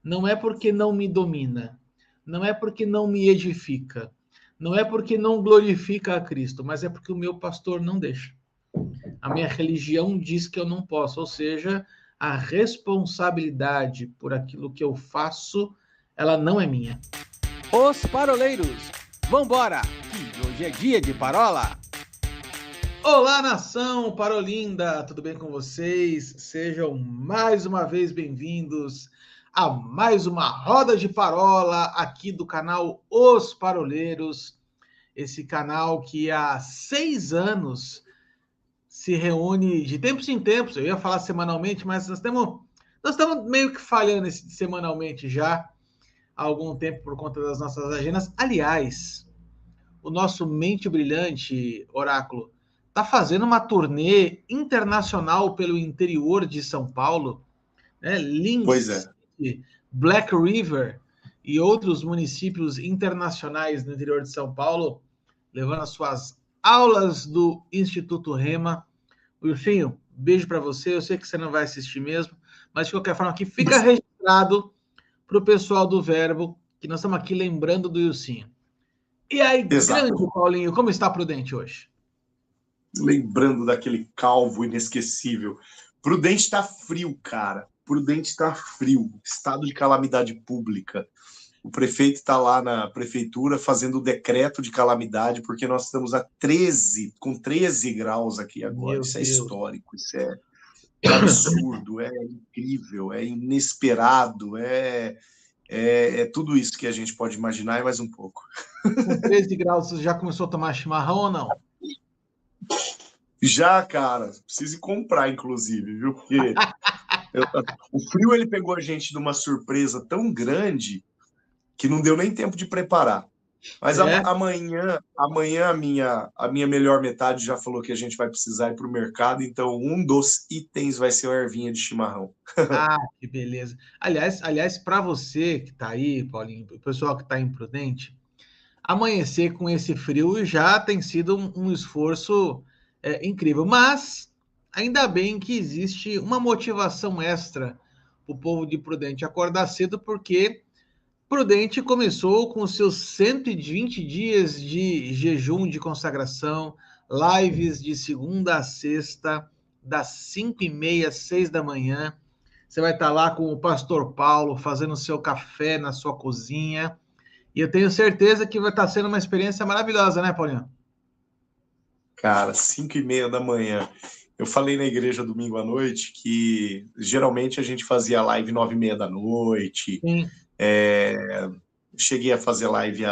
não é porque não me domina, não é porque não me edifica, não é porque não glorifica a Cristo, mas é porque o meu pastor não deixa. A minha religião diz que eu não posso, ou seja, a responsabilidade por aquilo que eu faço, ela não é minha. Os paroleiros, vambora, que hoje é dia de parola. Olá, nação parolinda, tudo bem com vocês? Sejam mais uma vez bem-vindos a mais uma roda de parola aqui do canal Os Paroleiros, esse canal que há 6 anos se reúne de tempos em tempos. Eu ia falar semanalmente, mas nós estamos meio que falhando semanalmente já há algum tempo por conta das nossas agendas. Aliás, o nosso Mente Brilhante, Oráculo, está fazendo uma turnê internacional pelo interior de São Paulo, né? Lins, Black River e outros municípios internacionais no interior de São Paulo, levando as suas aulas do Instituto Rema. Wilfinho, beijo para você. Eu sei que você não vai assistir mesmo, mas de qualquer forma aqui fica registrado para o pessoal do Verbo que nós estamos aqui lembrando do Wilcinho. E aí, Exato. grande Paulinho, como está Prudente hoje? Lembrando daquele calvo inesquecível. Prudente está frio, cara. Prudente está frio. Estado de calamidade pública. O prefeito está lá na prefeitura fazendo o decreto de calamidade, porque nós estamos com 13 graus aqui agora. Meu Deus. É histórico, isso é absurdo, é incrível, é inesperado, é tudo isso que a gente pode imaginar e mais um pouco. Com 13 graus, você já começou a tomar chimarrão ou não? Já, cara. Preciso comprar, inclusive, viu? Porque o frio ele pegou a gente de uma surpresa tão grande que não deu nem tempo de preparar. Mas amanhã a minha melhor metade já falou que a gente vai precisar ir para o mercado, então um dos itens vai ser a ervinha de chimarrão. Ah, que beleza. Aliás, para você que está aí, Paulinho, o pessoal que está imprudente, amanhecer com esse frio já tem sido um esforço incrível. Mas ainda bem que existe uma motivação extra para o povo de Prudente acordar cedo, porque Prudente começou com os seus 120 dias de jejum de consagração, lives de segunda a sexta, das 5h30 às 6 da manhã. Você vai estar lá com o pastor Paulo, fazendo o seu café na sua cozinha. E eu tenho certeza que vai estar sendo uma experiência maravilhosa, né, Paulinho? Cara, 5h30 da manhã. Eu falei na igreja domingo à noite que geralmente a gente fazia live 9h30 da noite. Sim. Cheguei a fazer live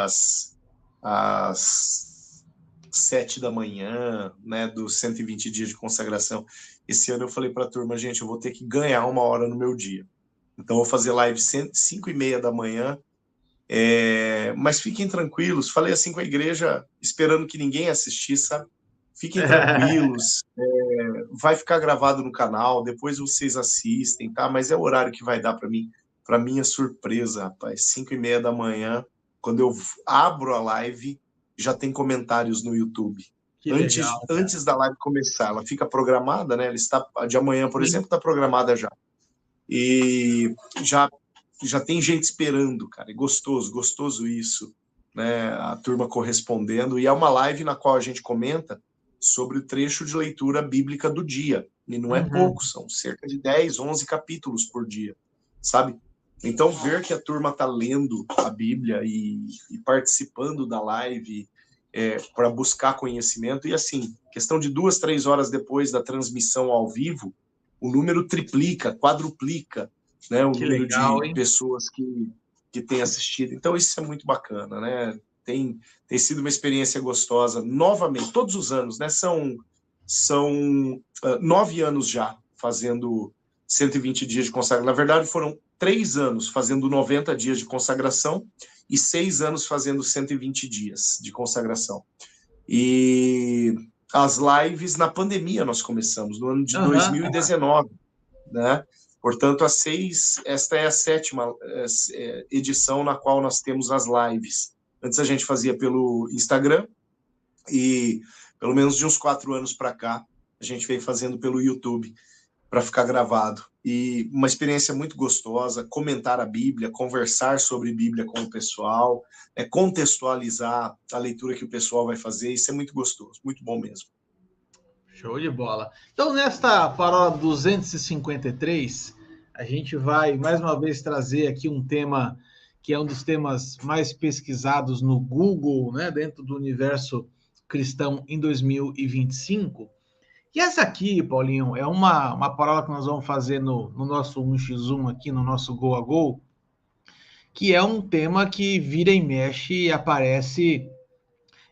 às 7 da manhã, né, dos 120 dias de consagração. Esse ano eu falei para a turma, gente, eu vou ter que ganhar 1 hora no meu dia. Então eu vou fazer live 5h30 da manhã. Mas fiquem tranquilos, falei assim com a igreja, esperando que ninguém assistisse, sabe? Fiquem tranquilos, vai ficar gravado no canal, depois vocês assistem, tá? Mas é o horário que vai dar para mim. Para minha surpresa, rapaz, 5h30 da manhã, quando eu abro a live, já tem comentários no YouTube. Antes da live começar, ela fica programada, né? Ela está, de amanhã, por exemplo, está programada já. E já tem gente esperando, cara. É gostoso isso, né? A turma correspondendo. E é uma live na qual a gente comenta sobre o trecho de leitura bíblica do dia. E não é pouco, são cerca de 10, 11 capítulos por dia, sabe? Então, ver que a turma está lendo a Bíblia e participando da live para buscar conhecimento, e assim, questão de 2, 3 horas depois da transmissão ao vivo, o número triplica, quadruplica, né, o número de pessoas que têm assistido. Então, isso é muito bacana, né? Tem sido uma experiência gostosa, novamente, todos os anos, né? São 9 anos já fazendo 120 dias de consagração. Na verdade, foram 3 anos fazendo 90 dias de consagração e 6 anos fazendo 120 dias de consagração. E as lives na pandemia nós começamos, no ano de 2019, né? Portanto, esta é a 7ª edição na qual nós temos as lives. Antes a gente fazia pelo Instagram e pelo menos de uns 4 anos para cá a gente vem fazendo pelo YouTube para ficar gravado. e uma experiência muito gostosa, comentar a Bíblia, conversar sobre Bíblia com o pessoal, contextualizar a leitura que o pessoal vai fazer, isso é muito gostoso, muito bom mesmo. Show de bola. Então, nesta parola 253, a gente vai mais uma vez trazer aqui um tema que é um dos temas mais pesquisados no Google, né, dentro do universo cristão em 2025. E essa aqui, Paulinho, é uma parola que nós vamos fazer no nosso 1x1 aqui, no nosso Go a Go, que é um tema que vira e mexe e aparece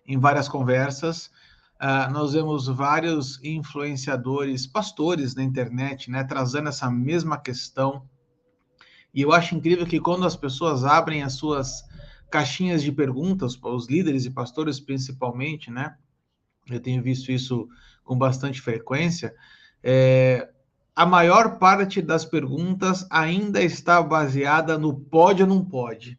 em várias conversas. Nós vemos vários influenciadores, pastores na internet, né, trazendo essa mesma questão. E eu acho incrível que quando as pessoas abrem as suas caixinhas de perguntas, os líderes e pastores principalmente, né, eu tenho visto isso com bastante frequência, a maior parte das perguntas ainda está baseada no pode ou não pode.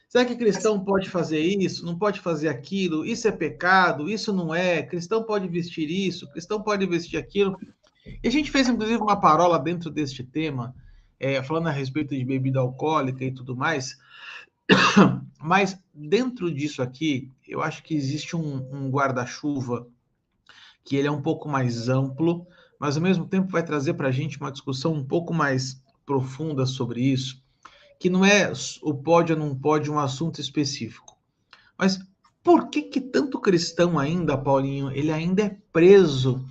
Será que cristão pode fazer isso? Não pode fazer aquilo? Isso é pecado? Isso não é? Cristão pode vestir isso? Cristão pode vestir aquilo? E a gente fez, inclusive, uma parola dentro deste tema, falando a respeito de bebida alcoólica e tudo mais. Mas dentro disso aqui, eu acho que existe um guarda-chuva que ele é um pouco mais amplo, mas ao mesmo tempo vai trazer para a gente uma discussão um pouco mais profunda sobre isso, que não é o pode ou não pode um assunto específico. Mas por que tanto cristão ainda, Paulinho, ele ainda é preso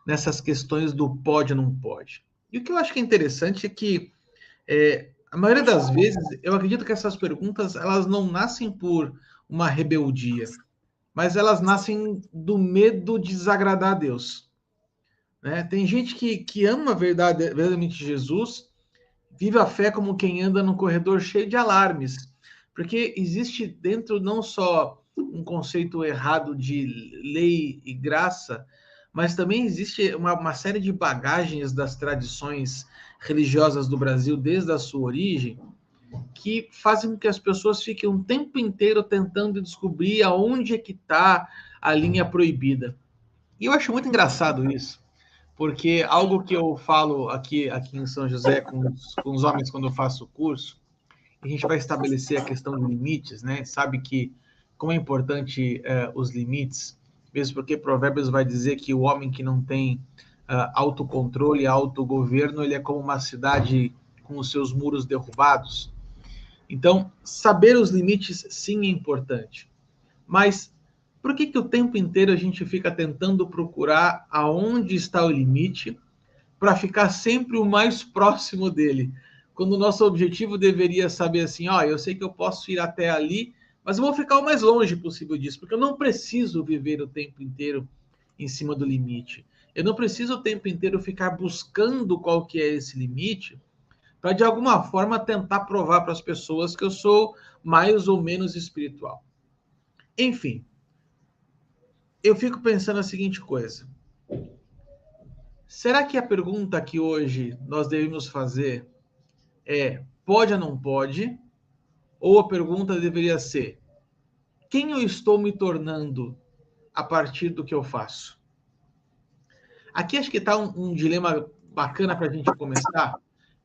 nessas questões do pode ou não pode? E o que eu acho que é interessante é que a maioria das vezes eu acredito que essas perguntas elas não nascem por uma rebeldia, mas elas nascem do medo de desagradar a Deus. Né? Tem gente que ama verdadeiramente Jesus, vive a fé como quem anda num corredor cheio de alarmes, porque existe dentro não só um conceito errado de lei e graça, mas também existe uma série de bagagens das tradições religiosas do Brasil desde a sua origem, que fazem com que as pessoas fiquem um tempo inteiro tentando descobrir aonde é que está a linha proibida. E eu acho muito engraçado isso, porque algo que eu falo aqui em São José com os homens quando eu faço o curso, a gente vai estabelecer a questão de limites, né? Sabe que como é importante os limites, mesmo porque Provérbios vai dizer que o homem que não tem autocontrole, autogoverno, ele é como uma cidade com os seus muros derrubados. Então, saber os limites, sim, é importante. Mas por que o tempo inteiro a gente fica tentando procurar aonde está o limite para ficar sempre o mais próximo dele? Quando o nosso objetivo deveria saber assim, eu sei que eu posso ir até ali, mas eu vou ficar o mais longe possível disso, porque eu não preciso viver o tempo inteiro em cima do limite. Eu não preciso o tempo inteiro ficar buscando qual que é esse limite, para de alguma forma tentar provar para as pessoas que eu sou mais ou menos espiritual. Enfim, eu fico pensando a seguinte coisa. Será que a pergunta que hoje nós devemos fazer é pode ou não pode? Ou a pergunta deveria ser quem eu estou me tornando a partir do que eu faço? Aqui acho que está um dilema bacana para a gente começar,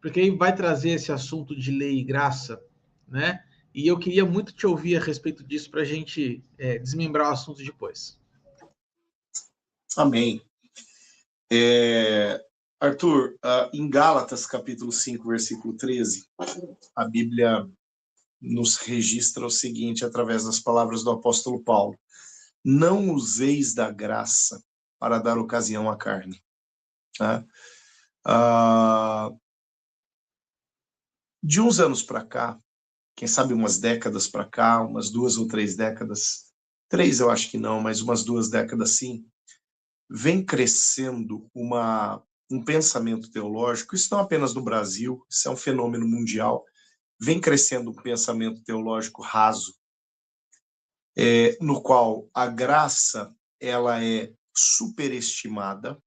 porque aí vai trazer esse assunto de lei e graça, né? E eu queria muito te ouvir a respeito disso para a gente desmembrar o assunto depois. Amém. Arthur, em Gálatas, capítulo 5, versículo 13, a Bíblia nos registra o seguinte, através das palavras do apóstolo Paulo: não useis da graça para dar ocasião à carne. Tá? De uns anos para cá, quem sabe umas décadas para cá, umas 2 ou 3 décadas, 3 eu acho que não, mas umas 2 décadas sim, vem crescendo um pensamento teológico, isso não apenas no Brasil, isso é um fenômeno mundial, vem crescendo um pensamento teológico raso, no qual a graça ela é superestimada,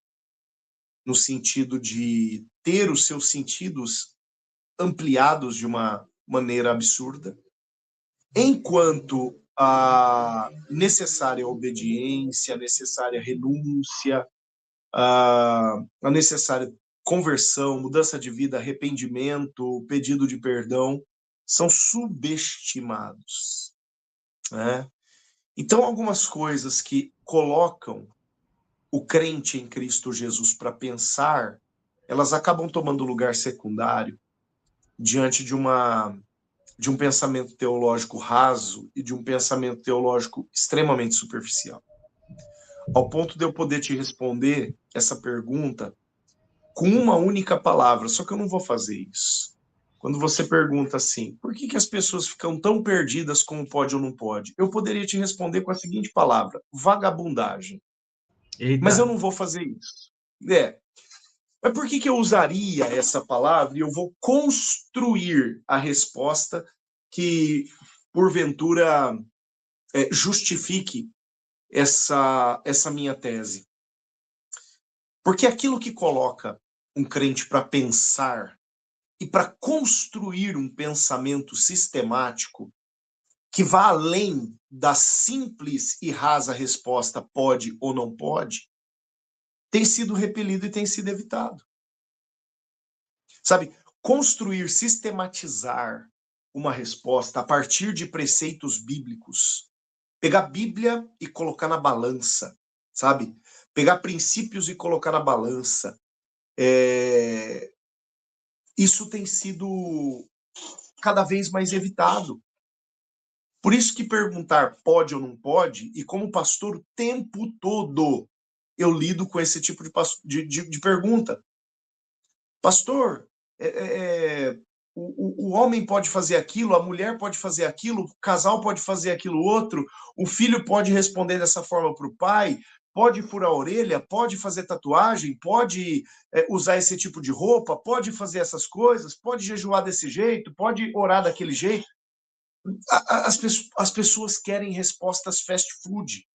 no sentido de ter os seus sentidos ampliados de uma maneira absurda, enquanto a necessária obediência, a necessária renúncia, a necessária conversão, mudança de vida, arrependimento, pedido de perdão, são subestimados, né? Então, algumas coisas que colocam o crente em Cristo Jesus para pensar, elas acabam tomando lugar secundário diante de um pensamento teológico raso e de um pensamento teológico extremamente superficial. Ao ponto de eu poder te responder essa pergunta com uma única palavra, só que eu não vou fazer isso. Quando você pergunta assim, por que as pessoas ficam tão perdidas como pode ou não pode? Eu poderia te responder com a seguinte palavra, vagabundagem. Eita. Mas eu não vou fazer isso. Mas por que eu usaria essa palavra e eu vou construir a resposta que, porventura, justifique essa minha tese? Porque aquilo que coloca um crente para pensar e para construir um pensamento sistemático que vá além da simples e rasa resposta pode ou não pode, tem sido repelido e tem sido evitado. Sabe, construir, sistematizar uma resposta a partir de preceitos bíblicos, pegar a Bíblia e colocar na balança, sabe? Pegar princípios e colocar na balança. Isso tem sido cada vez mais evitado. Por isso que perguntar pode ou não pode, e como pastor o tempo todo eu lido com esse tipo de pergunta. Pastor, o homem pode fazer aquilo, a mulher pode fazer aquilo, o casal pode fazer aquilo outro, o filho pode responder dessa forma para o pai, pode furar a orelha, pode fazer tatuagem, pode usar esse tipo de roupa, pode fazer essas coisas, pode jejuar desse jeito, pode orar daquele jeito. As pessoas querem respostas fast food,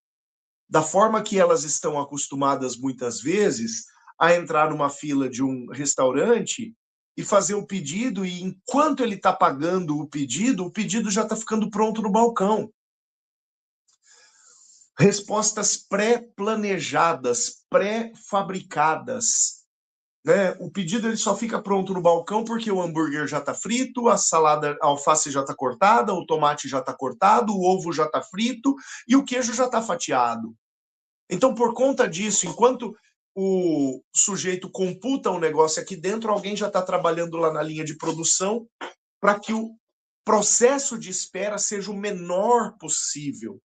da forma que elas estão acostumadas muitas vezes a entrar numa fila de um restaurante e fazer o pedido, e enquanto ele está pagando o pedido já está ficando pronto no balcão. Respostas pré-planejadas, pré-fabricadas. Né? O pedido ele só fica pronto no balcão porque o hambúrguer já está frito, a salada, a alface já está cortada, o tomate já está cortado, o ovo já está frito e o queijo já está fatiado. Então, por conta disso, enquanto o sujeito computa um negócio aqui dentro, alguém já está trabalhando lá na linha de produção para que o processo de espera seja o menor possível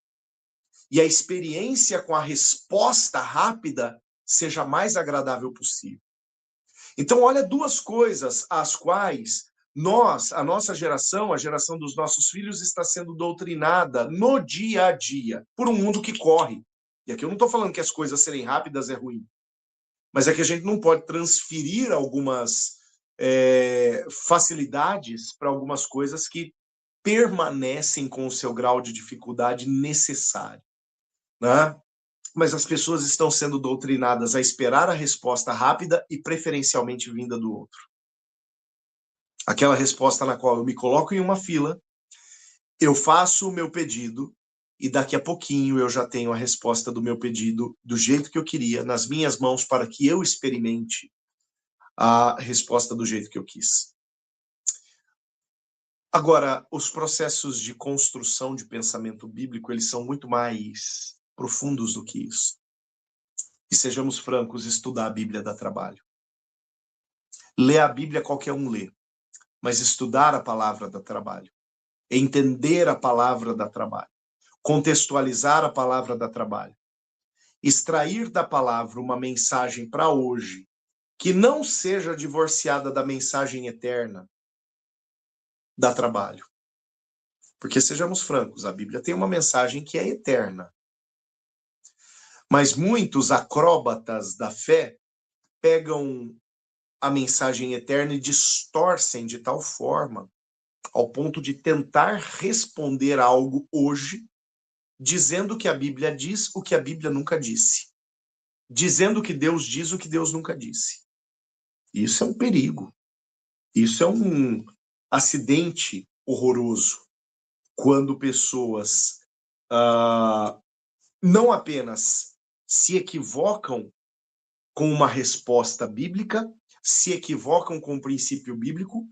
e a experiência com a resposta rápida seja a mais agradável possível. Então, olha duas coisas às quais a nossa geração, a geração dos nossos filhos, está sendo doutrinada no dia a dia, por um mundo que corre. E aqui eu não estou falando que as coisas serem rápidas é ruim, mas é que a gente não pode transferir algumas facilidades para algumas coisas que permanecem com o seu grau de dificuldade necessário, né? Mas as pessoas estão sendo doutrinadas a esperar a resposta rápida e preferencialmente vinda do outro. Aquela resposta na qual eu me coloco em uma fila, eu faço o meu pedido e daqui a pouquinho eu já tenho a resposta do meu pedido do jeito que eu queria, nas minhas mãos, para que eu experimente a resposta do jeito que eu quis. Agora, os processos de construção de pensamento bíblico, eles são muito mais profundos do que isso. E sejamos francos, estudar a Bíblia dá trabalho. Ler a Bíblia qualquer um lê, mas estudar a palavra dá trabalho. Entender a palavra dá trabalho. Contextualizar a palavra dá trabalho. Extrair da palavra uma mensagem para hoje que não seja divorciada da mensagem eterna dá trabalho. Porque, sejamos francos, a Bíblia tem uma mensagem que é eterna. Mas muitos acróbatas da fé pegam a mensagem eterna e distorcem de tal forma ao ponto de tentar responder algo hoje, dizendo que a Bíblia diz o que a Bíblia nunca disse. Dizendo que Deus diz o que Deus nunca disse. Isso é um perigo. Isso é um acidente horroroso. Quando pessoas não apenas se equivocam com uma resposta bíblica, se equivocam com o princípio bíblico,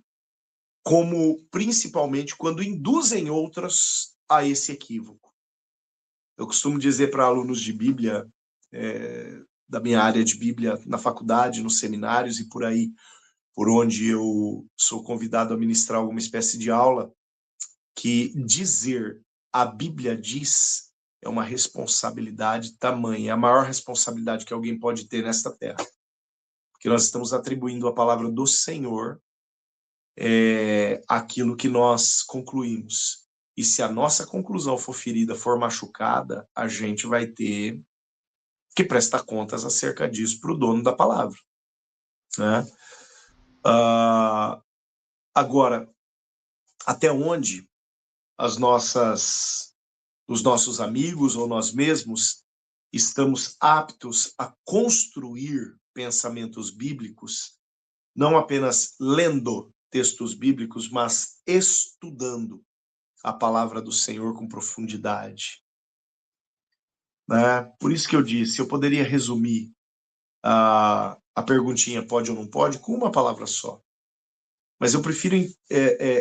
como principalmente quando induzem outros a esse equívoco. Eu costumo dizer para alunos de Bíblia, da minha área de Bíblia, na faculdade, nos seminários e por aí, por onde eu sou convidado a ministrar alguma espécie de aula, que dizer a Bíblia diz é uma responsabilidade tamanha, é a maior responsabilidade que alguém pode ter nesta terra. Porque nós estamos atribuindo à palavra do Senhor aquilo que nós concluímos. E se a nossa conclusão for ferida, for machucada, a gente vai ter que prestar contas acerca disso para o dono da palavra, né? Agora, até onde os nossos amigos ou nós mesmos estamos aptos a construir pensamentos bíblicos, não apenas lendo textos bíblicos, mas estudando a palavra do Senhor com profundidade, né? Por isso que eu disse, eu poderia resumir a perguntinha pode ou não pode com uma palavra só. Mas eu prefiro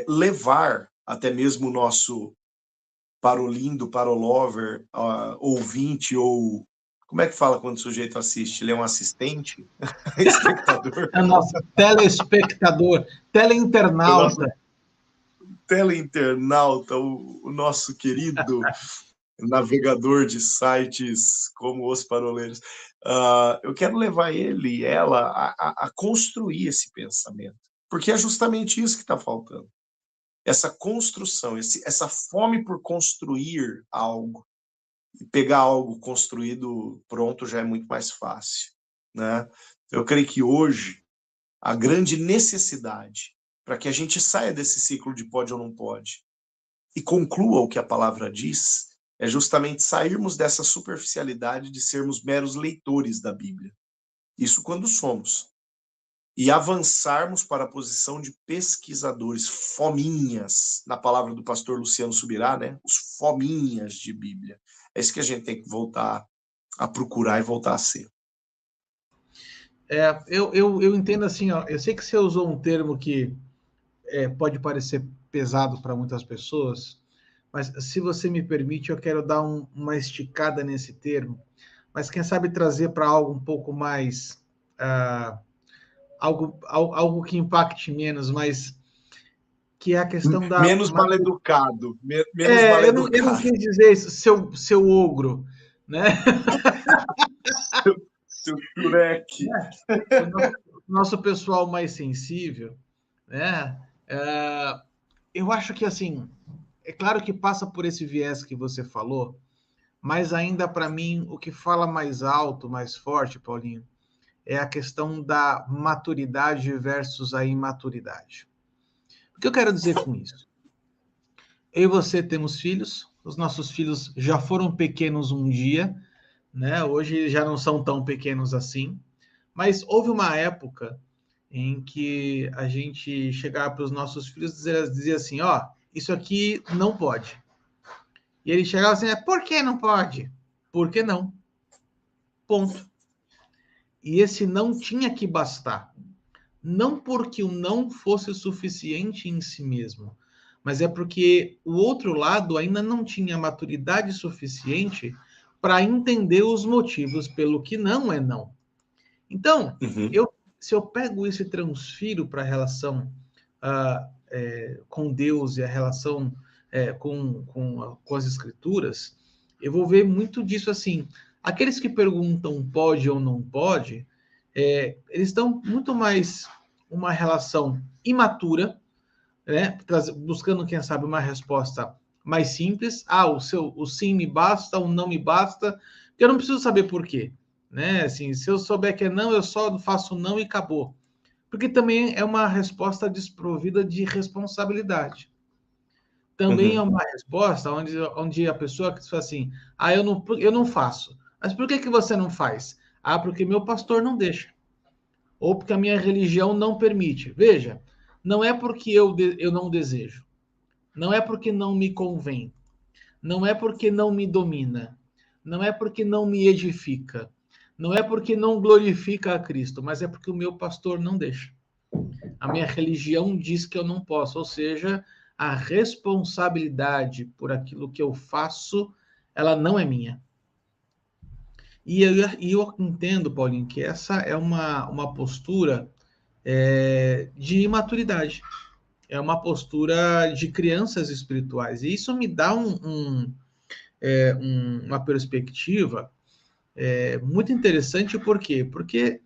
levar até mesmo o nosso parolindo, parolover, ouvinte, ou como é que fala quando o sujeito assiste? Ele é um assistente? Espectador? É nosso telespectador, teleinternauta. Teleinternauta, o nosso querido navegador de sites como Os Paroleiros. Eu quero levar ele e ela a construir esse pensamento, porque é justamente isso que está faltando. Essa construção, essa fome por construir algo. E pegar algo construído pronto já é muito mais fácil, né? Eu creio que hoje a grande necessidade para que a gente saia desse ciclo de pode ou não pode e conclua o que a palavra diz é justamente sairmos dessa superficialidade de sermos meros leitores da Bíblia. Isso quando somos. E avançarmos para a posição de pesquisadores, fominhas, na palavra do pastor Luciano Subirá, né? Os fominhas de Bíblia. É isso que a gente tem que voltar a procurar e voltar a ser. Eu entendo assim, ó, eu sei que você usou um termo que pode parecer pesado para muitas pessoas, mas se você me permite, eu quero dar uma esticada nesse termo, mas quem sabe trazer para algo um pouco mais... algo que impacte menos, mas que é a questão da... Menos mal-educado. Menos mal-educado. Eu não quis dizer isso, seu ogro, né? Seu chureque. O nosso pessoal mais sensível, né? Eu acho que, assim, é claro que passa por esse viés que você falou, mas ainda para mim, o que fala mais alto, mais forte, Paulinho, é a questão da maturidade versus a imaturidade. O que eu quero dizer com isso? Eu e você temos filhos, os nossos filhos já foram pequenos um dia, né? Hoje já não são tão pequenos assim, mas houve uma época em que a gente chegava para os nossos filhos e dizia assim, ó, isso aqui não pode. E ele chegava assim, por que não pode? Por que não? Ponto. E esse não tinha que bastar. Não porque o não fosse suficiente em si mesmo, mas é porque o outro lado ainda não tinha maturidade suficiente para entender os motivos pelo que não é não. Então, se eu pego isso e transfiro para a relação com Deus e a relação com as Escrituras, eu vou ver muito disso assim. Aqueles que perguntam pode ou não pode, eles estão muito mais uma relação imatura, né? Buscando, quem sabe, uma resposta mais simples. O sim me basta, o não me basta, porque eu não preciso saber por quê. Né? Assim, se eu souber que é não, eu só faço não e acabou. Porque também é uma resposta desprovida de responsabilidade. Também é uma resposta onde a pessoa que fala assim, eu não faço. Mas por que você não faz? Porque meu pastor não deixa. Ou porque a minha religião não permite. Veja, não é porque eu não desejo. Não é porque não me convém. Não é porque não me domina. Não é porque não me edifica. não é porque não glorifica a Cristo, mas é porque o meu pastor não deixa. A minha religião diz que eu não posso, ou seja, a responsabilidade por aquilo que eu faço, ela não é minha. E eu entendo, Paulinho, que essa é uma postura de imaturidade. É uma postura de crianças espirituais. E isso me dá uma perspectiva muito interessante. Por quê? Porque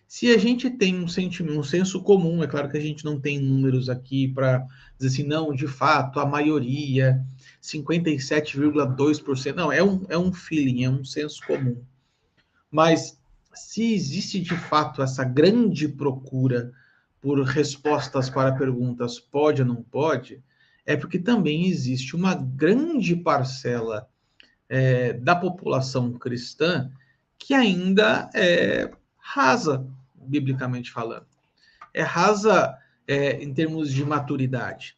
se a gente tem um sentimento, um senso comum, é claro que a gente não tem números aqui para dizer assim, não, de fato, a maioria, 57,2%, não, é um feeling, é um senso comum. Mas se existe de fato essa grande procura por respostas para perguntas pode ou não pode, é porque também existe uma grande parcela da população cristã que ainda é rasa, biblicamente falando. É rasa em termos de maturidade,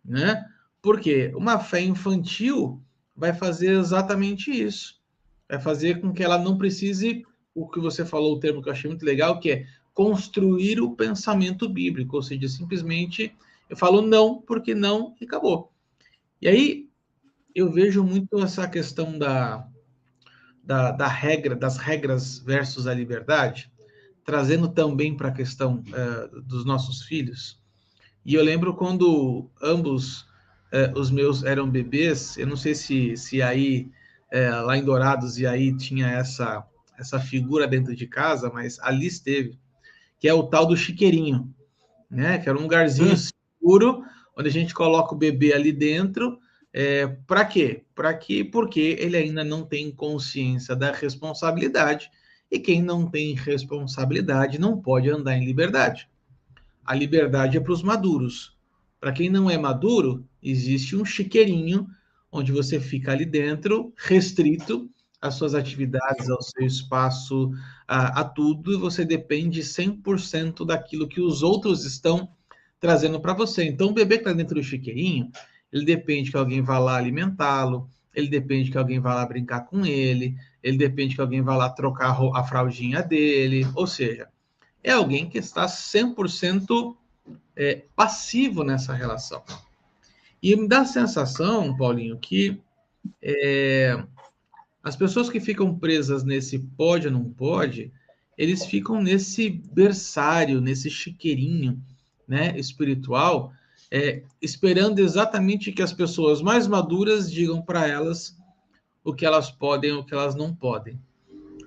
né? Porque uma fé infantil vai fazer exatamente isso. Vai fazer com que ela não precise, o que você falou, o termo que eu achei muito legal, que é construir o pensamento bíblico, ou seja, simplesmente eu falo não, porque não, e acabou. E aí eu vejo muito essa questão da regra, das regras versus a liberdade, trazendo também para a questão dos nossos filhos. E eu lembro quando ambos os meus eram bebês, eu não sei se aí, lá em Dourados, e aí tinha essa figura dentro de casa, mas ali esteve, que é o tal do chiqueirinho, né? Que era um lugarzinho seguro, onde a gente coloca o bebê ali dentro. Para quê? Porque ele ainda não tem consciência da responsabilidade, e quem não tem responsabilidade não pode andar em liberdade. A liberdade é para os maduros. Para quem não é maduro, existe um chiqueirinho onde você fica ali dentro, restrito às suas atividades, ao seu espaço, a tudo, e você depende 100% daquilo que os outros estão trazendo para você. Então, o bebê que está dentro do chiqueirinho, ele depende que alguém vá lá alimentá-lo, ele depende que alguém vá lá brincar com ele depende que alguém vá lá trocar a fraldinha dele, ou seja, é alguém que está 100% passivo nessa relação. E me dá a sensação, Paulinho, que as pessoas que ficam presas nesse pode ou não pode, eles ficam nesse berçário, nesse chiqueirinho, né, espiritual, esperando exatamente que as pessoas mais maduras digam para elas o que elas podem ou o que elas não podem.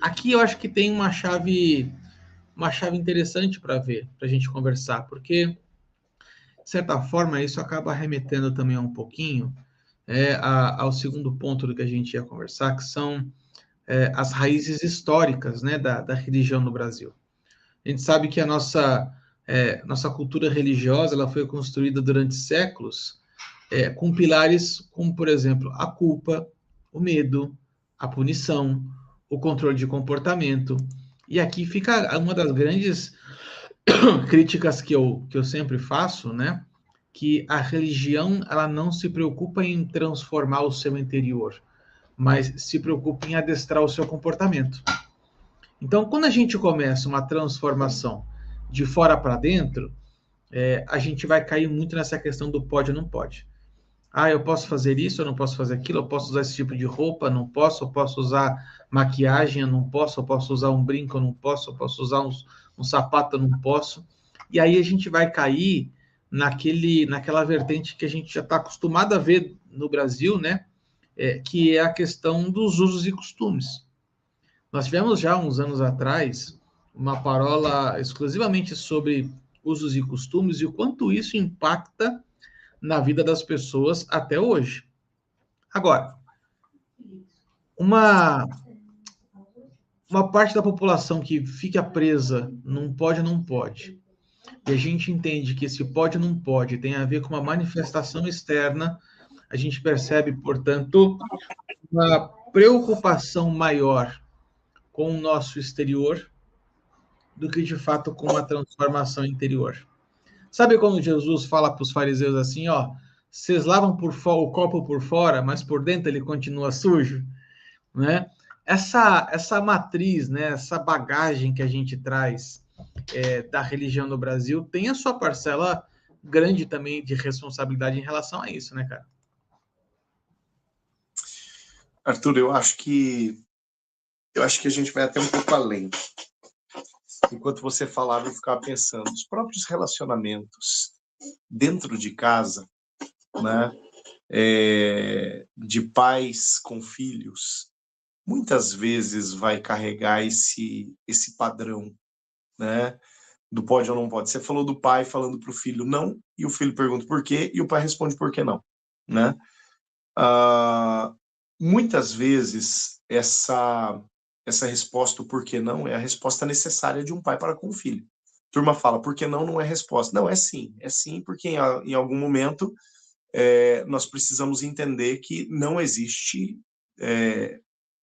Aqui eu acho que tem uma chave interessante para ver, para a gente conversar, porque, de certa forma, isso acaba remetendo também um pouquinho ao segundo ponto do que a gente ia conversar, que são as raízes históricas, né, da religião no Brasil. A gente sabe que a nossa cultura religiosa ela foi construída durante séculos com pilares como, por exemplo, a culpa, o medo, a punição, o controle de comportamento. E aqui fica uma das grandes críticas que eu sempre faço, né? Que a religião ela não se preocupa em transformar o seu interior, mas se preocupa em adestrar o seu comportamento. Então, quando a gente começa uma transformação de fora para dentro, a gente vai cair muito nessa questão do pode ou não pode. Ah, eu posso fazer isso, eu não posso fazer aquilo, eu posso usar esse tipo de roupa, não posso, eu posso usar maquiagem, eu não posso, eu posso usar um brinco, eu não posso, eu posso usar um sapato, eu não posso. E aí a gente vai cair naquela vertente que a gente já está acostumado a ver no Brasil, né? Que é a questão dos usos e costumes. Nós tivemos já uns anos atrás uma parola exclusivamente sobre usos e costumes e o quanto isso impacta na vida das pessoas até hoje. Agora, uma parte da população que fica presa num pode ou não pode, e a gente entende que esse pode ou não pode tem a ver com uma manifestação externa, a gente percebe, portanto, uma preocupação maior com o nosso exterior do que, de fato, com uma transformação interior. Sabe quando Jesus fala para os fariseus assim, ó, vocês lavam o copo por fora, mas por dentro ele continua sujo, né? essa matriz, né, essa bagagem que a gente traz da religião no Brasil tem a sua parcela grande também de responsabilidade em relação a isso, né, cara? Arthur, eu acho que a gente vai até um pouco além. Enquanto você falava, eu ficava pensando, os próprios relacionamentos dentro de casa, né, de pais com filhos, muitas vezes vai carregar esse padrão, né, do pode ou não pode. Você falou do pai falando para o filho não, e o filho pergunta por quê, e o pai responde por que não, né? Muitas vezes essa resposta, o porquê não, é a resposta necessária de um pai para com o filho. A turma fala, por que não, não é resposta. Não, é sim, porque em algum momento nós precisamos entender que não existe,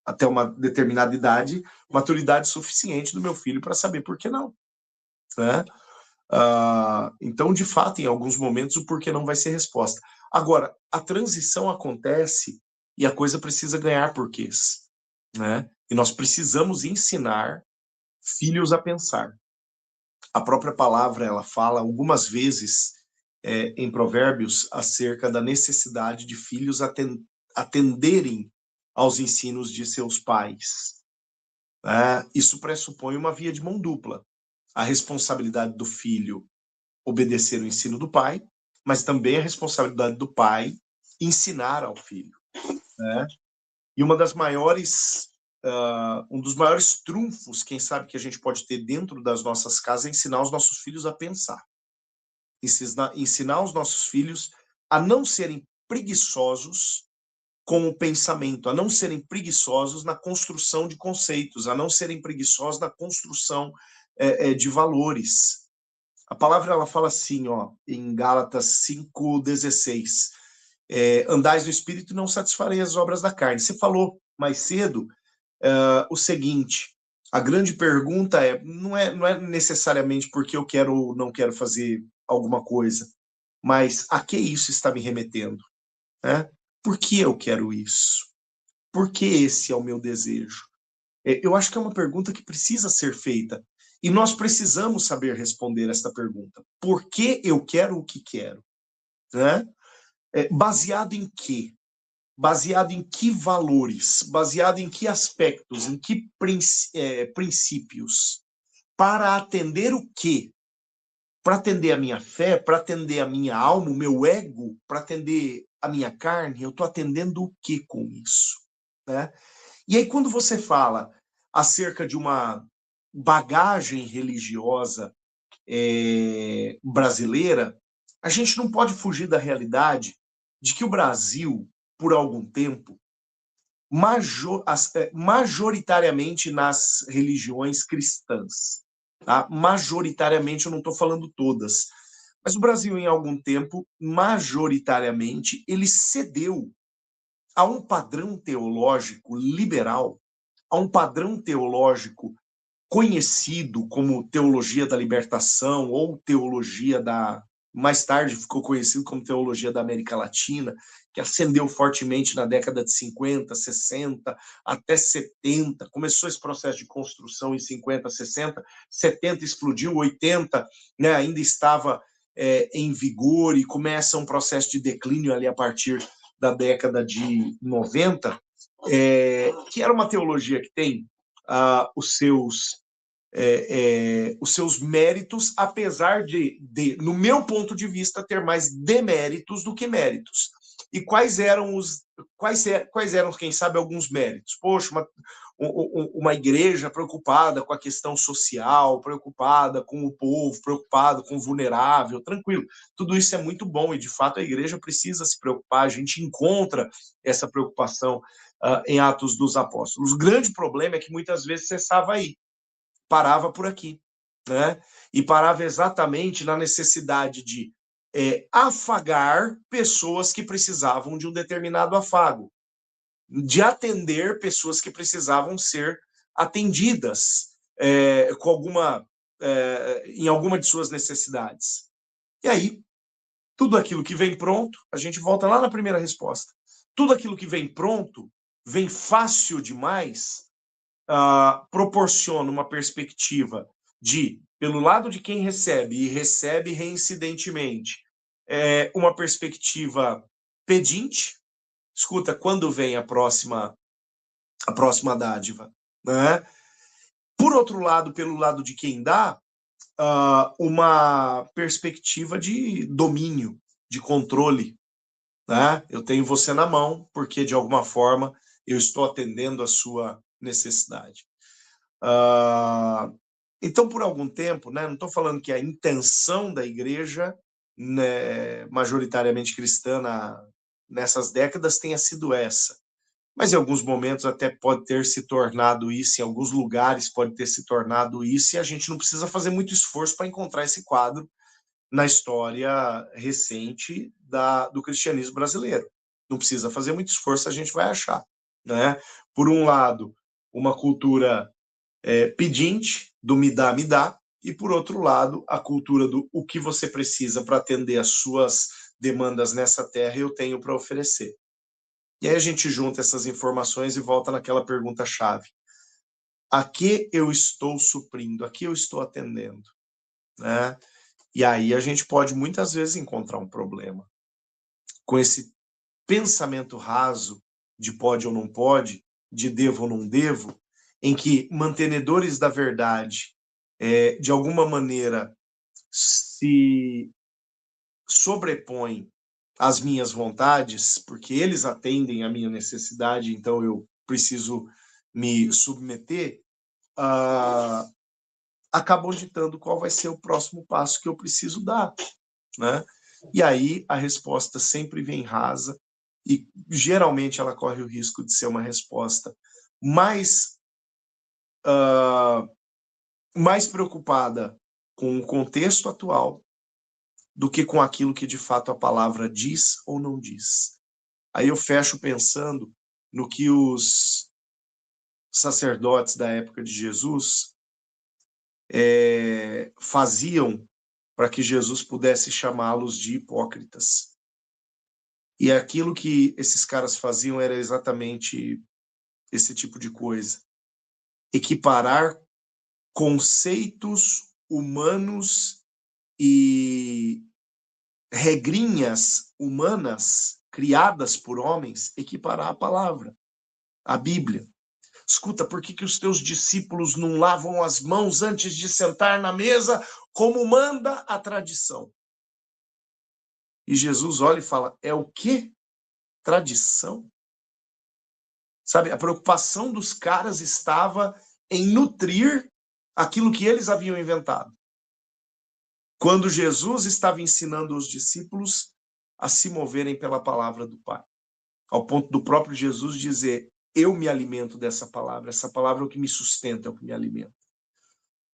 até uma determinada idade, maturidade suficiente do meu filho para saber por que não, né? Então, de fato, em alguns momentos, o porquê não vai ser resposta. Agora, a transição acontece e a coisa precisa ganhar porquês, né? E nós precisamos ensinar filhos a pensar. A própria palavra, ela fala algumas vezes em Provérbios acerca da necessidade de filhos atenderem aos ensinos de seus pais. Isso pressupõe uma via de mão dupla. A responsabilidade do filho obedecer o ensino do pai, mas também a responsabilidade do pai ensinar ao filho, né? E um dos maiores trunfos, quem sabe, que a gente pode ter dentro das nossas casas é ensinar os nossos filhos a pensar. Ensinar os nossos filhos a não serem preguiçosos com o pensamento, a não serem preguiçosos na construção de conceitos, a não serem preguiçosos na construção de valores. A palavra, ela fala assim, em Gálatas 5:16, andais no Espírito e não satisfarei as obras da carne. Você falou mais cedo o seguinte, a grande pergunta não é necessariamente porque eu quero ou não quero fazer alguma coisa, mas a que isso está me remetendo, né? Por que eu quero isso? Por que esse é o meu desejo? Eu acho que é uma pergunta que precisa ser feita. E nós precisamos saber responder esta pergunta. Por que eu quero o que quero? Né? Baseado em quê? Baseado em que valores? Baseado em que aspectos? Em que princípios? Para atender o quê? Para atender a minha fé? Para atender a minha alma, o meu ego? Para atender a minha carne? Eu estou atendendo o quê com isso? Né? E aí, quando você fala acerca de uma bagagem religiosa brasileira, a gente não pode fugir da realidade de que o Brasil, por algum tempo, majoritariamente nas religiões cristãs, tá? Majoritariamente, eu não estou falando todas, mas o Brasil, em algum tempo, majoritariamente, ele cedeu a um padrão teológico liberal, a um padrão teológico conhecido como teologia da libertação ou teologia mais tarde ficou conhecido como teologia da América Latina, que ascendeu fortemente na década de 50, 60, até 70. Começou esse processo de construção em 50, 60, 70 explodiu, 80, né, ainda estava em vigor, e começa um processo de declínio ali a partir da década de 90, que era uma teologia que tem os seus méritos, apesar de, no meu ponto de vista, ter mais deméritos do que méritos. E quais eram, quem sabe, alguns méritos? Poxa, uma igreja preocupada com a questão social, preocupada com o povo, preocupada com o vulnerável, tranquilo. Tudo isso é muito bom e, de fato, a igreja precisa se preocupar. A gente encontra essa preocupação em Atos dos Apóstolos. O grande problema é que muitas vezes cessava aí, parava por aqui, né? E parava exatamente na necessidade de afagar pessoas que precisavam de um determinado afago, de atender pessoas que precisavam ser atendidas em alguma de suas necessidades. E aí, tudo aquilo que vem pronto, a gente volta lá na primeira resposta, tudo aquilo que vem pronto, vem fácil demais, proporciona uma perspectiva de, pelo lado de quem recebe, e recebe reincidentemente, uma perspectiva pedinte. Escuta, quando vem a próxima dádiva, né? Por outro lado, pelo lado de quem dá, uma perspectiva de domínio, de controle, né? Eu tenho você na mão porque, de alguma forma, eu estou atendendo a sua necessidade. Então, por algum tempo, né, não estou falando que a intenção da igreja, né, majoritariamente cristã nessas décadas tenha sido essa, mas em alguns momentos até pode ter se tornado isso, em alguns lugares pode ter se tornado isso, e a gente não precisa fazer muito esforço para encontrar esse quadro na história recente do cristianismo brasileiro. Não precisa fazer muito esforço, a gente vai achar, né? Por um lado, uma cultura pedinte, do me dá, e por outro lado, a cultura do o que você precisa para atender as suas demandas nessa terra, eu tenho para oferecer. E aí a gente junta essas informações e volta naquela pergunta-chave. A que eu estou suprindo? A que eu estou atendendo? Né? E aí a gente pode muitas vezes encontrar um problema. Com esse pensamento raso de pode ou não pode, de devo ou não devo, em que mantenedores da verdade, de alguma maneira, se sobrepõem às minhas vontades, porque eles atendem à minha necessidade, então eu preciso me submeter, acabam ditando qual vai ser o próximo passo que eu preciso dar, né? E aí a resposta sempre vem rasa e geralmente ela corre o risco de ser uma resposta mais preocupada com o contexto atual do que com aquilo que de fato a palavra diz ou não diz. Aí eu fecho pensando no que os sacerdotes da época de Jesus faziam para que Jesus pudesse chamá-los de hipócritas. E aquilo que esses caras faziam era exatamente esse tipo de coisa. Equiparar conceitos humanos e regrinhas humanas criadas por homens, equiparar a palavra, a Bíblia. Escuta, por que os teus discípulos não lavam as mãos antes de sentar na mesa, como manda a tradição? E Jesus olha e fala, é o quê? Tradição? Sabe, a preocupação dos caras estava em nutrir aquilo que eles haviam inventado. Quando Jesus estava ensinando os discípulos a se moverem pela palavra do Pai. Ao ponto do próprio Jesus dizer, eu me alimento dessa palavra, essa palavra é o que me sustenta, é o que me alimenta.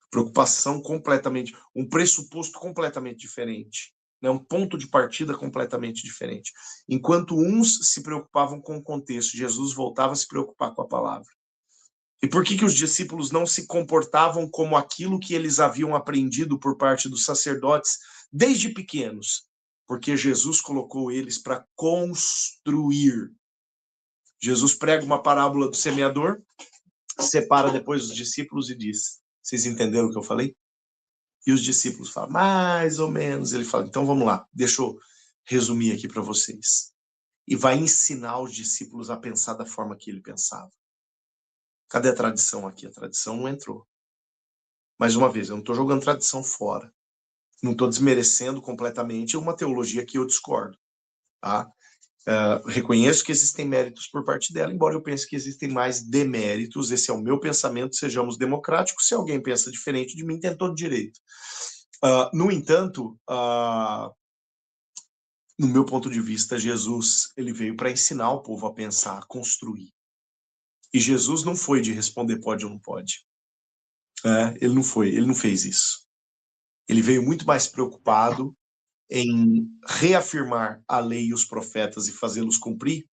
Preocupação completamente, um pressuposto completamente diferente, né? Um ponto de partida completamente diferente. Enquanto uns se preocupavam com o contexto, Jesus voltava a se preocupar com a palavra. E por que os discípulos não se comportavam como aquilo que eles haviam aprendido por parte dos sacerdotes desde pequenos? Porque Jesus colocou eles para construir. Jesus prega uma parábola do semeador, separa depois os discípulos e diz, vocês entenderam o que eu falei? E os discípulos falam, mais ou menos. Ele fala, então vamos lá, deixa eu resumir aqui para vocês. E vai ensinar os discípulos a pensar da forma que ele pensava. Cadê a tradição aqui? A tradição não entrou. Mais uma vez, eu não estou jogando tradição fora. Não estou desmerecendo completamente uma teologia que eu discordo. Tá? Reconheço que existem méritos por parte dela, embora eu pense que existem mais deméritos. Esse é o meu pensamento, sejamos democráticos. Se alguém pensa diferente de mim, tem todo direito. No entanto, no meu ponto de vista, Jesus ele veio para ensinar o povo a pensar, a construir. E Jesus não foi de responder pode ou não pode. Ele não fez isso. Ele veio muito mais preocupado em reafirmar a lei e os profetas e fazê-los cumprir,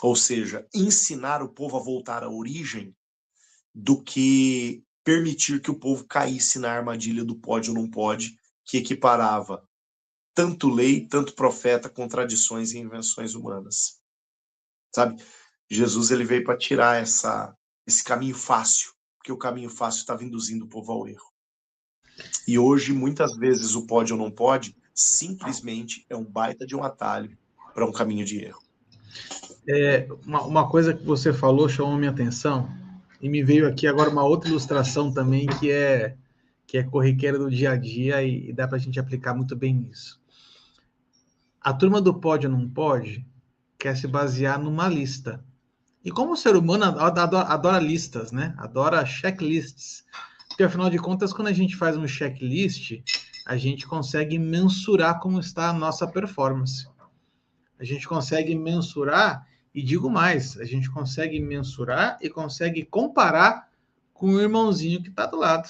ou seja, ensinar o povo a voltar à origem, do que permitir que o povo caísse na armadilha do pode ou não pode, que equiparava tanto lei, tanto profeta, com tradições e invenções humanas. Sabe? Jesus ele veio para tirar esse caminho fácil, porque o caminho fácil estava induzindo o povo ao erro. E hoje, muitas vezes, o pode ou não pode, simplesmente é um baita de um atalho para um caminho de erro. Uma coisa que você falou chamou minha atenção, e me veio aqui agora uma outra ilustração também, que é corriqueira do dia a dia, e dá para a gente aplicar muito bem nisso. A turma do pode ou não pode quer se basear numa lista. E como o ser humano adora listas, né? Adora checklists. Porque, afinal de contas, quando a gente faz um checklist, a gente consegue mensurar como está a nossa performance. A gente consegue mensurar, e digo mais, a gente consegue mensurar e consegue comparar com o irmãozinho que está do lado.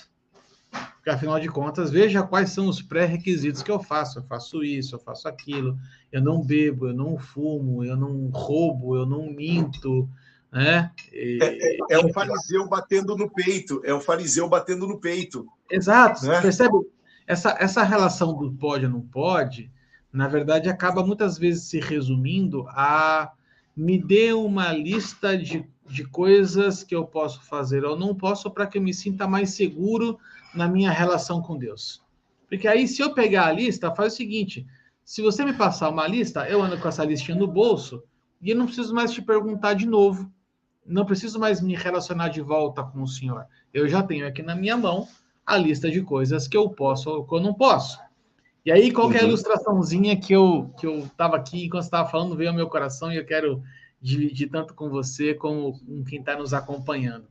Porque, afinal de contas, veja quais são os pré-requisitos que eu faço. Eu faço isso, eu faço aquilo. Eu não bebo, eu não fumo, eu não roubo, eu não minto, né? É o fariseu batendo no peito. É o fariseu batendo no peito. Exato. Né? Percebe? Essa relação do pode ou não pode, na verdade, acaba muitas vezes se resumindo a me dê uma lista de coisas que eu posso fazer ou não posso para que eu me sinta mais seguro na minha relação com Deus. Porque aí, se eu pegar a lista, faz o seguinte, se você me passar uma lista, eu ando com essa listinha no bolso e eu não preciso mais te perguntar de novo. Não preciso mais me relacionar de volta com o Senhor. Eu já tenho aqui na minha mão a lista de coisas que eu posso ou que eu não posso. E aí, qualquer ilustraçãozinha que eu estava aqui, enquanto você estava falando, veio ao meu coração e eu quero dividir tanto com você como com quem está nos acompanhando.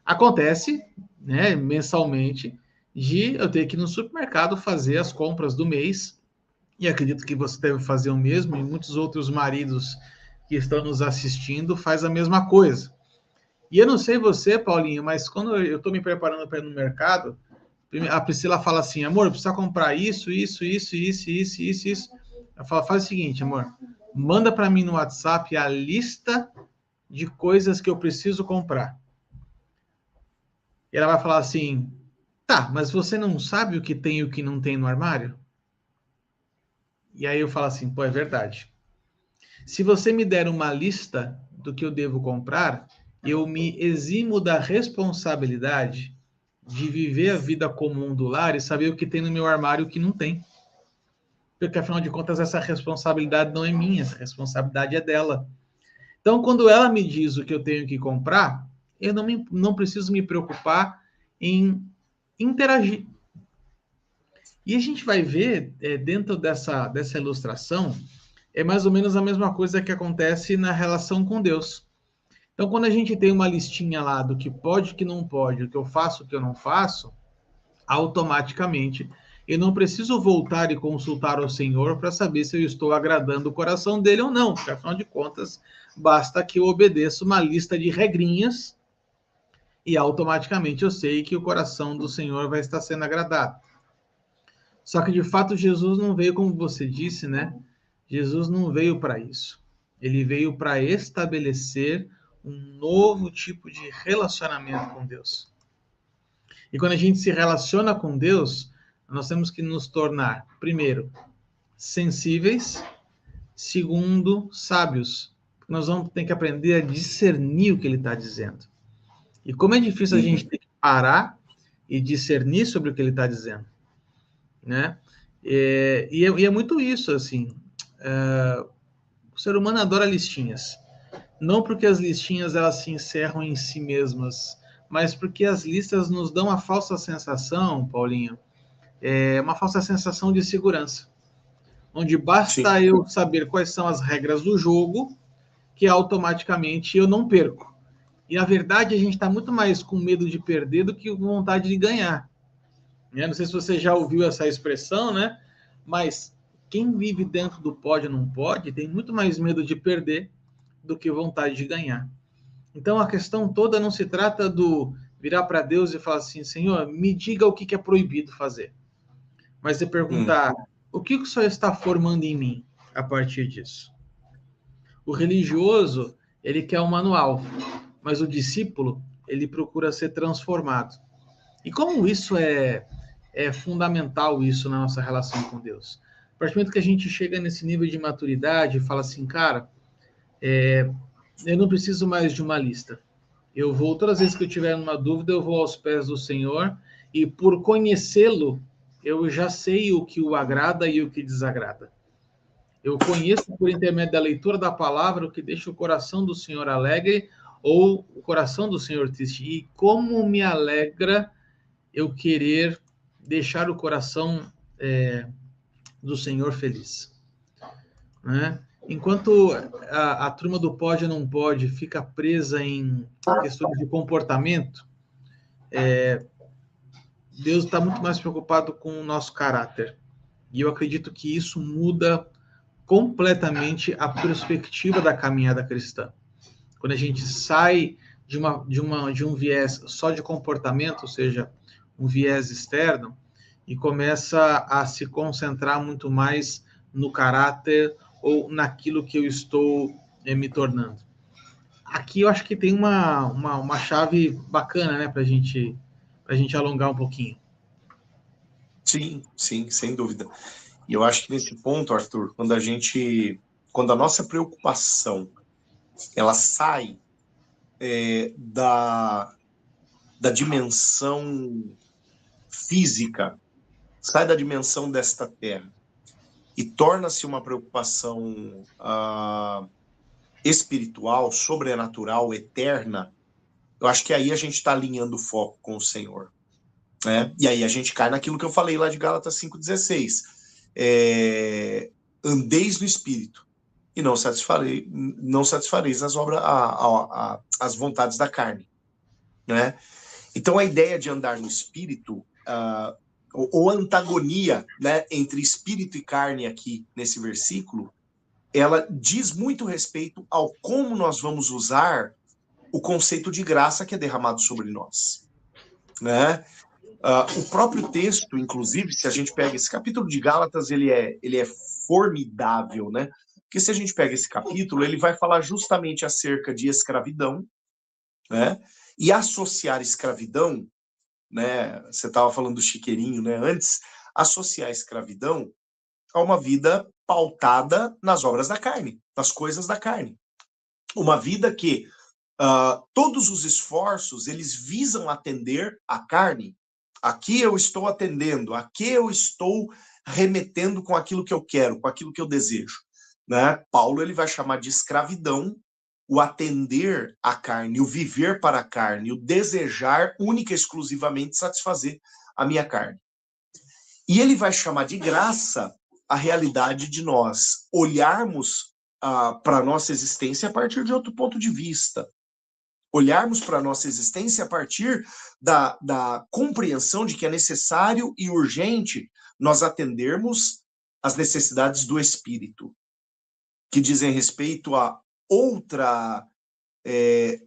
Acontece, né, mensalmente, de eu ter que ir no supermercado fazer as compras do mês, e acredito que você deve fazer o mesmo, e muitos outros maridos que estão nos assistindo faz a mesma coisa. E eu não sei você, Paulinho, mas quando eu estou me preparando para ir no mercado, a Priscila fala assim, amor, precisa comprar isso. Eu falo, faz o seguinte, amor, manda para mim no WhatsApp a lista de coisas que eu preciso comprar. E ela vai falar assim, tá, mas você não sabe o que tem e o que não tem no armário? E aí eu falo assim, pô, é verdade. Se você me der uma lista do que eu devo comprar, eu me eximo da responsabilidade de viver a vida comum do lar e saber o que tem no meu armário e o que não tem. Porque, afinal de contas, essa responsabilidade não é minha, essa responsabilidade é dela. Então, quando ela me diz o que eu tenho que comprar, eu não preciso me preocupar em interagir. E a gente vai ver, dentro dessa ilustração, é mais ou menos a mesma coisa que acontece na relação com Deus. Então, quando a gente tem uma listinha lá do que pode, o que não pode, o que eu faço, o que eu não faço, automaticamente eu não preciso voltar e consultar o Senhor para saber se eu estou agradando o coração dele ou não, porque, afinal de contas, basta que eu obedeça uma lista de regrinhas e automaticamente eu sei que o coração do Senhor vai estar sendo agradado. Só que, de fato, Jesus não veio, como você disse, né? Jesus não veio para isso. Ele veio para estabelecer um novo tipo de relacionamento com Deus. E quando a gente se relaciona com Deus, nós temos que nos tornar, primeiro, sensíveis, segundo, sábios. Nós vamos ter que aprender a discernir o que ele está dizendo. E como é difícil a gente ter que parar e discernir sobre o que ele está dizendo, né? E é muito isso, assim. O ser humano adora listinhas. Não porque as listinhas elas se encerram em si mesmas, mas porque as listas nos dão a falsa sensação, Paulinho, uma falsa sensação de segurança, onde basta eu saber quais são as regras do jogo, que automaticamente eu não perco. E, na verdade, a gente está muito mais com medo de perder do que com vontade de ganhar. Não sei se você já ouviu essa expressão, né? Mas quem vive dentro do pode ou não pode tem muito mais medo de perder do que vontade de ganhar. Então, a questão toda não se trata do virar para Deus e falar assim, Senhor, me diga o que é proibido fazer. Mas de perguntar, o que o Senhor está formando em mim a partir disso? O religioso, ele quer um manual, mas o discípulo, ele procura ser transformado. E como isso é fundamental, isso na nossa relação com Deus? A partir do momento que a gente chega nesse nível de maturidade e fala assim, cara, eu não preciso mais de uma lista. Eu vou, todas as vezes que eu tiver uma dúvida, eu vou aos pés do Senhor, e por conhecê-lo, eu já sei o que o agrada e o que desagrada. Eu conheço por intermédio da leitura da palavra o que deixa o coração do Senhor alegre ou o coração do Senhor triste. E como me alegra eu querer deixar o coração do Senhor feliz, né? Enquanto a turma do pode ou não pode fica presa em questões de comportamento, Deus está muito mais preocupado com o nosso caráter. E eu acredito que isso muda completamente a perspectiva da caminhada cristã. Quando a gente sai de um viés só de comportamento, ou seja, um viés externo, e começa a se concentrar muito mais no caráter ou naquilo que eu estou me tornando. Aqui eu acho que tem uma chave bacana, né, para a gente alongar um pouquinho. Sim, sim, sem dúvida. E eu acho que nesse ponto, Arthur, quando a nossa preocupação ela sai da dimensão física, sai da dimensão desta terra e torna-se uma preocupação espiritual, sobrenatural, eterna, eu acho que aí a gente está alinhando o foco com o Senhor. Né? E aí a gente cai naquilo que eu falei lá de Gálatas 5,16. Andeis no Espírito e não satisfareis as obras, as vontades da carne. Né? Então a ideia de andar no Espírito, ou antagonia, né, entre Espírito e carne aqui nesse versículo, ela diz muito respeito ao como nós vamos usar o conceito de graça que é derramado sobre nós. Né? O próprio texto, inclusive, se a gente pega esse capítulo de Gálatas, ele é formidável, né? Porque se a gente pega esse capítulo, ele vai falar justamente acerca de escravidão, né? E associar escravidão, né? Você estava falando do chiqueirinho, né? Antes, associar escravidão a uma vida pautada nas obras da carne, nas coisas da carne. Uma vida que todos os esforços, eles visam atender a carne. Aqui eu estou atendendo, aqui eu estou remetendo com aquilo que eu quero, com aquilo que eu desejo. Né? Paulo ele vai chamar de escravidão o atender à carne, o viver para a carne, o desejar única e exclusivamente satisfazer a minha carne. E ele vai chamar de graça a realidade de nós olharmos para a nossa existência a partir de outro ponto de vista. Olharmos para a nossa existência a partir da compreensão de que é necessário e urgente nós atendermos às necessidades do espírito, que dizem respeito a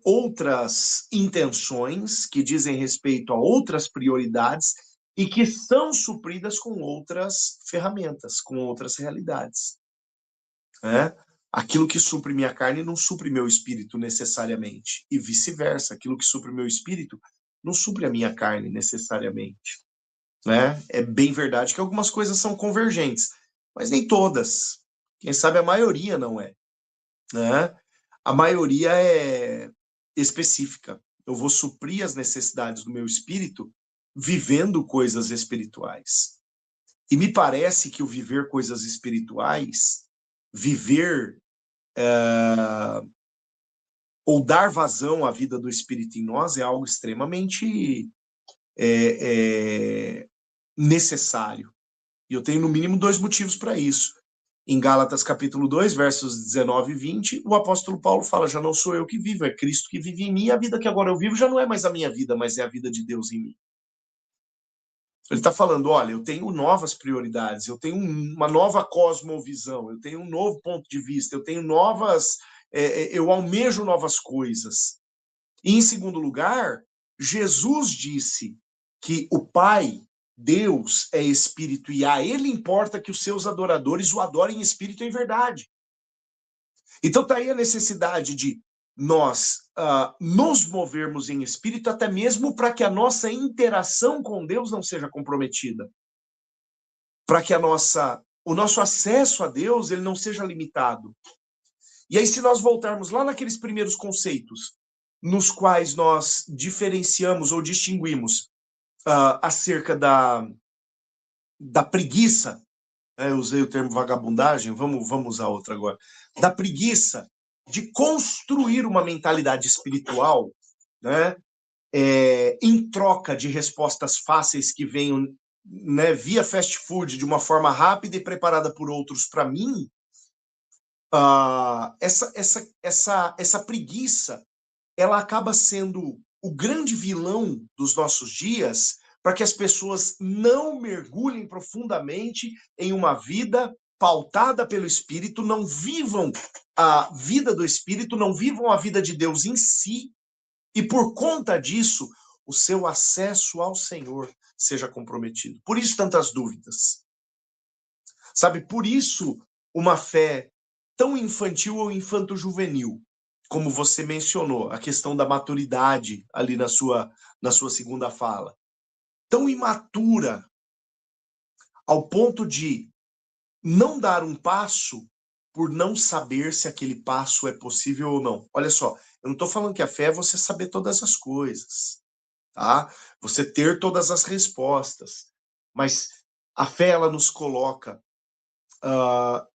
outras intenções, que dizem respeito a outras prioridades e que são supridas com outras ferramentas, com outras realidades. Né? Aquilo que supre minha carne não supre meu espírito necessariamente. E vice-versa. Aquilo que supre meu espírito não supre a minha carne necessariamente. Né? É bem verdade que algumas coisas são convergentes, mas nem todas. Quem sabe a maioria não é. Né? A maioria é específica. Eu vou suprir as necessidades do meu espírito vivendo coisas espirituais. E me parece que o viver coisas espirituais, viver ou dar vazão à vida do Espírito em nós é algo extremamente necessário. E eu tenho, no mínimo, 2 motivos para isso. Em Gálatas, capítulo 2, versos 19 e 20, o apóstolo Paulo fala, já não sou eu que vivo, é Cristo que vive em mim, e a vida que agora eu vivo já não é mais a minha vida, mas é a vida de Deus em mim. Ele está falando, olha, eu tenho novas prioridades, eu tenho uma nova cosmovisão, eu tenho um novo ponto de vista, eu tenho eu almejo novas coisas. E, em segundo lugar, Jesus disse que o Pai, Deus, é Espírito, e a Ele importa que os seus adoradores o adorem em Espírito e em verdade. Então está aí a necessidade de nós nos movermos em Espírito, até mesmo para que a nossa interação com Deus não seja comprometida. Para que o nosso acesso a Deus ele não seja limitado. E aí, se nós voltarmos lá naqueles primeiros conceitos nos quais nós diferenciamos ou distinguimos acerca da preguiça. Eu usei o termo vagabundagem, vamos usar outro agora. Da preguiça de construir uma mentalidade espiritual, né, em troca de respostas fáceis que venham, né, via fast food, de uma forma rápida e preparada por outros. Para mim, essa preguiça, ela acaba sendo o grande vilão dos nossos dias, para que as pessoas não mergulhem profundamente em uma vida pautada pelo Espírito, não vivam a vida do Espírito, não vivam a vida de Deus em si, e por conta disso, o seu acesso ao Senhor seja comprometido. Por isso tantas dúvidas. Sabe, por isso uma fé tão infantil ou infanto-juvenil, como você mencionou, a questão da maturidade ali na sua segunda fala. Tão imatura, ao ponto de não dar um passo por não saber se aquele passo é possível ou não. Olha só, eu não estou falando que a fé é você saber todas as coisas, tá? Você ter todas as respostas. Mas a fé, ela nos coloca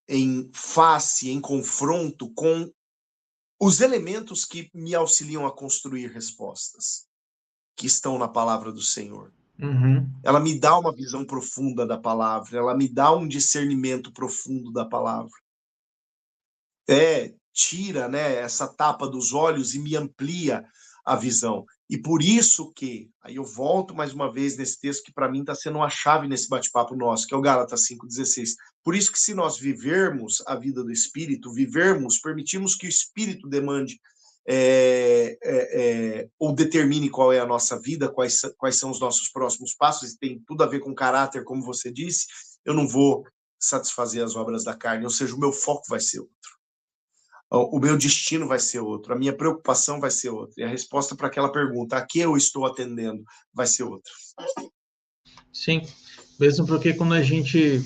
em face, em confronto com os elementos que me auxiliam a construir respostas, que estão na palavra do Senhor. Uhum. Ela me dá uma visão profunda da palavra, ela me dá um discernimento profundo da palavra. Tira, né, essa tapa dos olhos e me amplia a visão. E por isso que, aí eu volto mais uma vez nesse texto que para mim está sendo uma chave nesse bate-papo nosso, que é o Gálatas 5,16. Por isso que se nós vivermos a vida do Espírito, permitimos que o Espírito demande ou determine qual é a nossa vida, quais são os nossos próximos passos, e tem tudo a ver com caráter, como você disse, eu não vou satisfazer as obras da carne, ou seja, o meu foco vai ser outro. O meu destino vai ser outro, a minha preocupação vai ser outra, e a resposta para aquela pergunta, a que eu estou atendendo, vai ser outra. Sim, mesmo porque quando a gente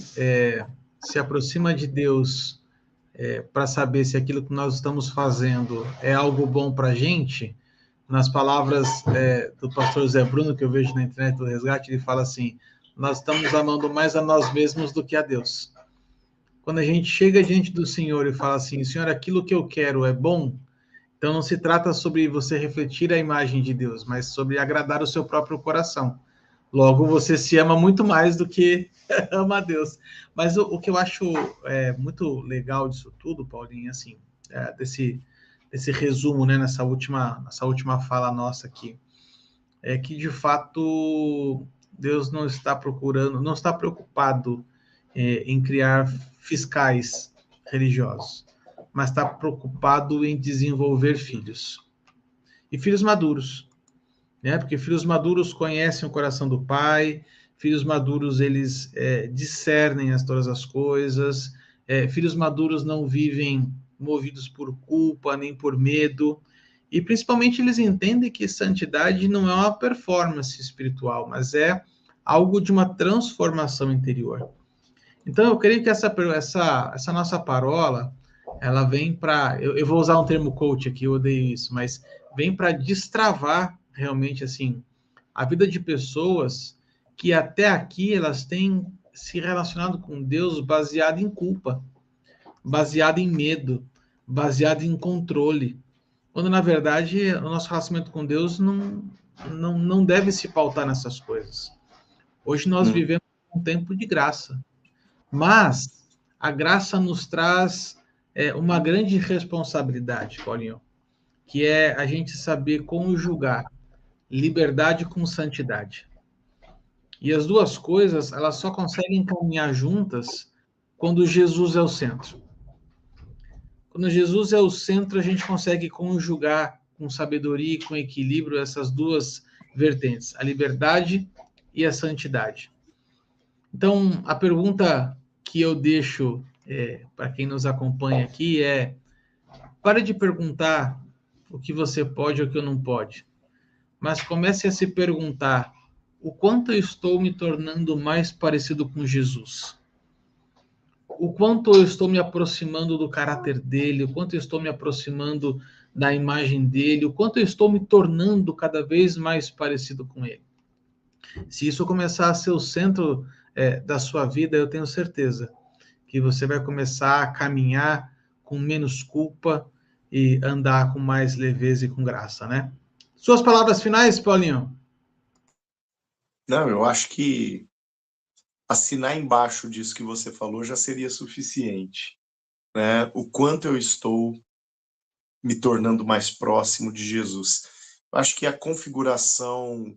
se aproxima de Deus para saber se aquilo que nós estamos fazendo é algo bom para a gente, nas palavras do pastor Zé Bruno, que eu vejo na internet do Resgate, ele fala assim, nós estamos amando mais a nós mesmos do que a Deus. Quando a gente chega diante do Senhor e fala assim, Senhor, aquilo que eu quero é bom, então não se trata sobre você refletir a imagem de Deus, mas sobre agradar o seu próprio coração. Logo, você se ama muito mais do que ama a Deus. Mas o que eu acho muito legal disso tudo, Paulinho, assim, desse resumo, né, nessa última fala nossa aqui, é que, de fato, Deus não está preocupado em criar fiscais religiosos, mas está preocupado em desenvolver filhos. E filhos maduros, né? Porque filhos maduros conhecem o coração do pai, filhos maduros, eles discernem todas as coisas, filhos maduros não vivem movidos por culpa, nem por medo, e principalmente eles entendem que santidade não é uma performance espiritual, mas é algo de uma transformação interior. Então, eu creio que essa nossa parola, ela vem para... Eu vou usar um termo coach aqui, eu odeio isso, mas vem para destravar realmente, assim, a vida de pessoas que até aqui elas têm se relacionado com Deus baseado em culpa, baseado em medo, baseado em controle. Quando, na verdade, o nosso relacionamento com Deus não deve se pautar nessas coisas. Hoje nós vivemos um tempo de graça. Mas a graça nos traz uma grande responsabilidade, Paulinho, que é a gente saber conjugar liberdade com santidade. E as duas coisas, elas só conseguem caminhar juntas quando Jesus é o centro. Quando Jesus é o centro, a gente consegue conjugar com sabedoria e com equilíbrio essas duas vertentes, a liberdade e a santidade. Então, a pergunta que eu deixo para quem nos acompanha aqui é: pare de perguntar o que você pode ou o que eu não pode, mas comece a se perguntar o quanto eu estou me tornando mais parecido com Jesus. o quanto eu estou me aproximando do caráter dele, o quanto eu estou me aproximando da imagem dele, o quanto eu estou me tornando cada vez mais parecido com ele. Se isso começar a ser o centro da sua vida, eu tenho certeza que você vai começar a caminhar com menos culpa e andar com mais leveza e com graça, né? Suas palavras finais, Paulinho? Não, eu acho que assinar embaixo disso que você falou já seria suficiente, né? O quanto eu estou me tornando mais próximo de Jesus. Eu acho que a configuração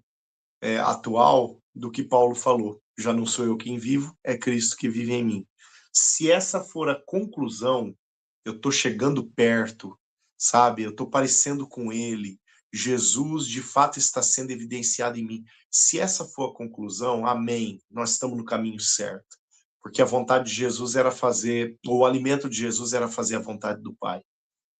atual do que Paulo falou, já não sou eu quem vivo, é Cristo que vive em mim. Se essa for a conclusão, eu estou chegando perto, sabe? Eu estou parecendo com ele. Jesus, de fato, está sendo evidenciado em mim. Se essa for a conclusão, amém, nós estamos no caminho certo. Porque a vontade de Jesus era fazer, ou o alimento de Jesus era fazer a vontade do Pai.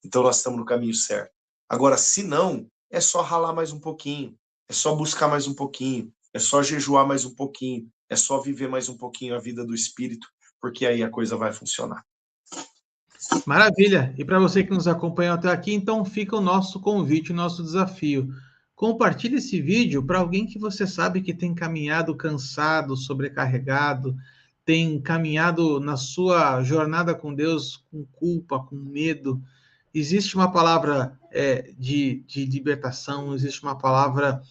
Então nós estamos no caminho certo. Agora, se não, é só ralar mais um pouquinho, é só buscar mais um pouquinho, é só jejuar mais um pouquinho, é só viver mais um pouquinho a vida do Espírito, porque aí a coisa vai funcionar. Maravilha! E para você que nos acompanhou até aqui, então fica o nosso convite, o nosso desafio. Compartilhe esse vídeo para alguém que você sabe que tem caminhado cansado, sobrecarregado, tem caminhado na sua jornada com Deus com culpa, com medo. Existe uma palavra de libertação, existe uma palavra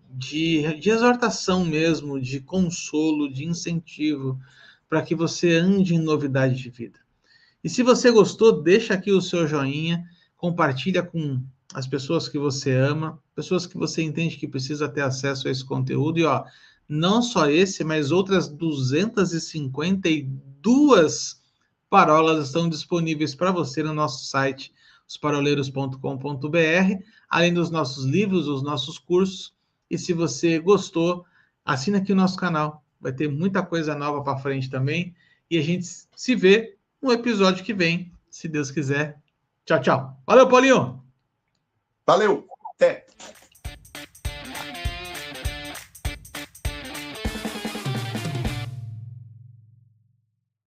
de exortação mesmo, de consolo, de incentivo, para que você ande em novidade de vida. E se você gostou, deixa aqui o seu joinha, compartilha com as pessoas que você ama, pessoas que você entende que precisa ter acesso a esse conteúdo. E, ó, não só esse, mas outras 252 parolas estão disponíveis para você no nosso site, osparoleiros.com.br, além dos nossos livros, os nossos cursos. E se você gostou, assina aqui o nosso canal. Vai ter muita coisa nova para frente também. E a gente se vê no episódio que vem, se Deus quiser. Tchau, tchau. Valeu, Paulinho! Valeu! Até!